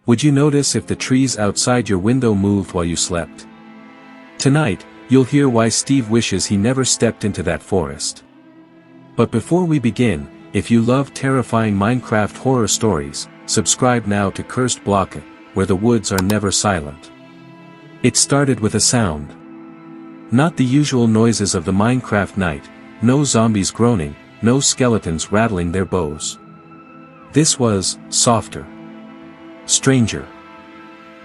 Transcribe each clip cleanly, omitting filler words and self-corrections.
Would you notice if the trees outside your window moved while you slept? Tonight, you'll hear why Steve wishes he never stepped into that forest. But before we begin, if you love terrifying Minecraft horror stories, subscribe now to Cursed Block, where the woods are never silent. It started with a sound. Not the usual noises of the Minecraft night, no zombies groaning, no skeletons rattling their bows. This was softer. Stranger.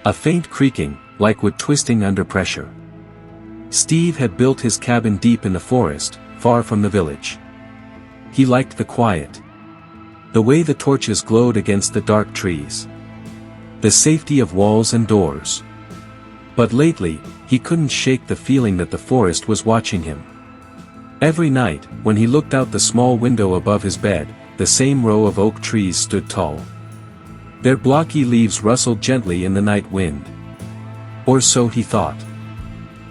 A faint creaking, like wood twisting under pressure. Steve had built his cabin deep in the forest, far from the village. He liked the quiet. The way the torches glowed against the dark trees. The safety of walls and doors. But lately, he couldn't shake the feeling that the forest was watching him. Every night, when he looked out the small window above his bed, the same row of oak trees stood tall. Their blocky leaves rustled gently in the night wind. Or so he thought.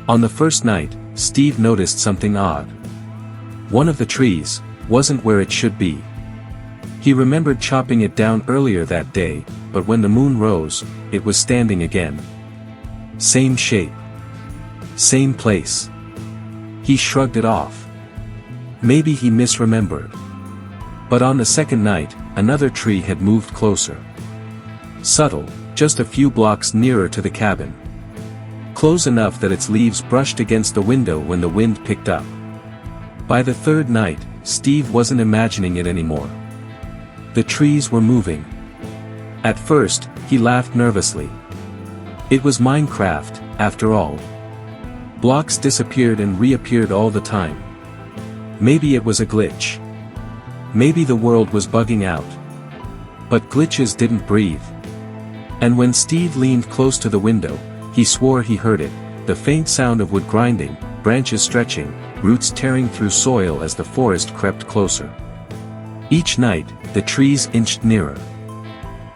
On the first night, Steve noticed something odd. One of the trees wasn't where it should be. He remembered chopping it down earlier that day, but when the moon rose, it was standing again. Same shape. Same place. He shrugged it off. Maybe he misremembered. But on the second night, another tree had moved closer. Subtle, just a few blocks nearer to the cabin. Close enough that its leaves brushed against the window when the wind picked up. By the third night, Steve wasn't imagining it anymore. The trees were moving. At first, he laughed nervously. It was Minecraft, after all. Blocks disappeared and reappeared all the time. Maybe it was a glitch. Maybe the world was bugging out. But glitches didn't breathe. And when Steve leaned close to the window, he swore he heard it, the faint sound of wood grinding, branches stretching, roots tearing through soil as the forest crept closer. Each night, the trees inched nearer.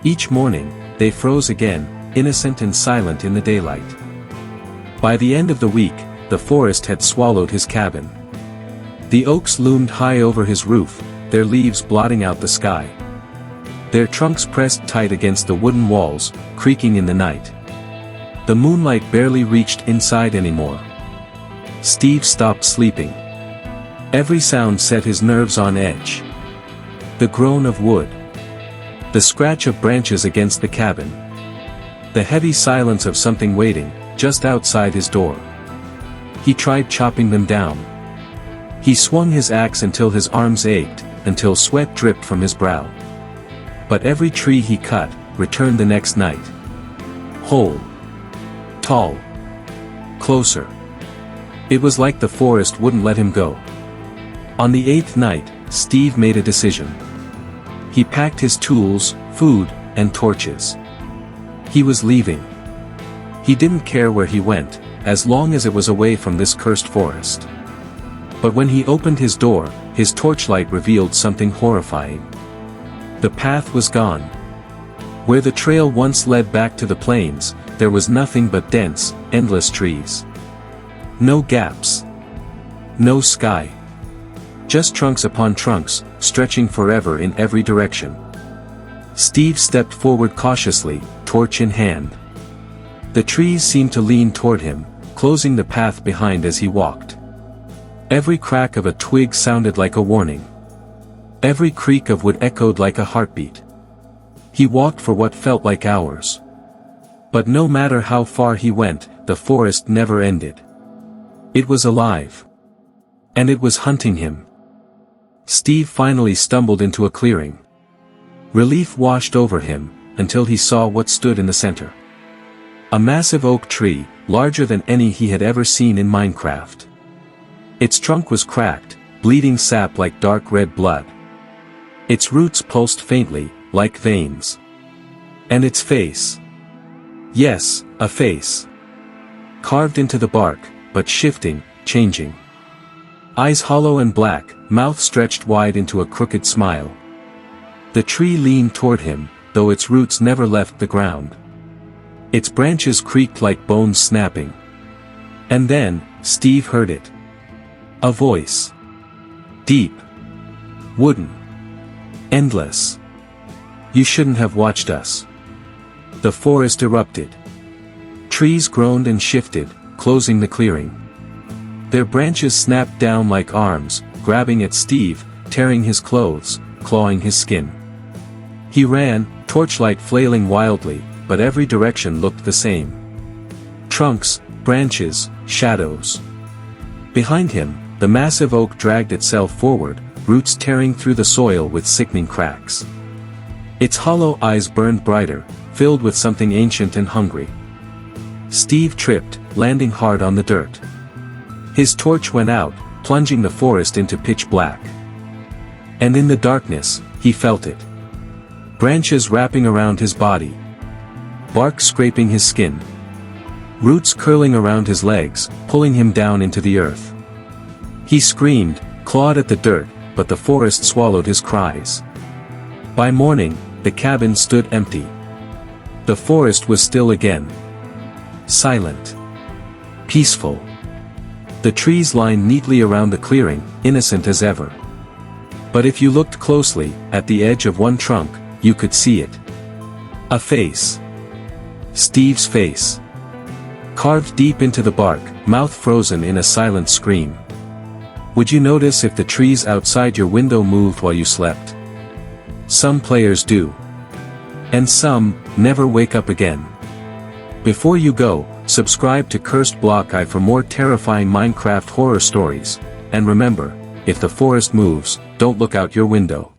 Each morning, they froze again, innocent and silent in the daylight. By the end of the week, the forest had swallowed his cabin. The oaks loomed high over his roof, their leaves blotting out the sky. Their trunks pressed tight against the wooden walls, creaking in the night. The moonlight barely reached inside anymore. Steve stopped sleeping. Every sound set his nerves on edge. The groan of wood. The scratch of branches against the cabin. The heavy silence of something waiting, just outside his door. He tried chopping them down. He swung his axe until his arms ached, until sweat dripped from his brow. But every tree he cut, returned the next night. Whole. Tall. Closer. It was like the forest wouldn't let him go. On the eighth night, Steve made a decision. He packed his tools, food, and torches. He was leaving. He didn't care where he went, as long as it was away from this cursed forest. But when he opened his door, his torchlight revealed something horrifying. The path was gone. Where the trail once led back to the plains, there was nothing but dense, endless trees. No gaps. No sky. Just trunks upon trunks, stretching forever in every direction. Steve stepped forward cautiously, torch in hand. The trees seemed to lean toward him, closing the path behind as he walked. Every crack of a twig sounded like a warning. Every creak of wood echoed like a heartbeat. He walked for what felt like hours. But no matter how far he went, the forest never ended. It was alive. And it was hunting him. Steve finally stumbled into a clearing. Relief washed over him, until he saw what stood in the center. A massive oak tree, larger than any he had ever seen in Minecraft. Its trunk was cracked, bleeding sap like dark red blood. Its roots pulsed faintly, like veins. And its face. Yes, a face. Carved into the bark, but shifting, changing. Eyes hollow and black, mouth stretched wide into a crooked smile. The tree leaned toward him, though its roots never left the ground. Its branches creaked like bones snapping. And then, Steve heard it. A voice. Deep. Wooden. Endless. You shouldn't have watched us. The forest erupted. Trees groaned and shifted, closing the clearing. Their branches snapped down like arms, grabbing at Steve, tearing his clothes, clawing his skin. He ran, torchlight flailing wildly, but every direction looked the same. Trunks, branches, shadows. Behind him, the massive oak dragged itself forward, roots tearing through the soil with sickening cracks. Its hollow eyes burned brighter, filled with something ancient and hungry. Steve tripped, landing hard on the dirt. His torch went out, plunging the forest into pitch black. And in the darkness, he felt it. Branches wrapping around his body. Bark scraping his skin. Roots curling around his legs, pulling him down into the earth. He screamed, clawed at the dirt, but the forest swallowed his cries. By morning, the cabin stood empty. The forest was still again. Silent. Peaceful. The trees lined neatly around the clearing, innocent as ever. But if you looked closely, at the edge of one trunk, you could see it. A face. Steve's face. Carved deep into the bark, mouth frozen in a silent scream. Would you notice if the trees outside your window moved while you slept? Some players do. And some never wake up again. Before you go, subscribe to Cursed Block Eye for more terrifying Minecraft horror stories, and remember, if the forest moves, don't look out your window.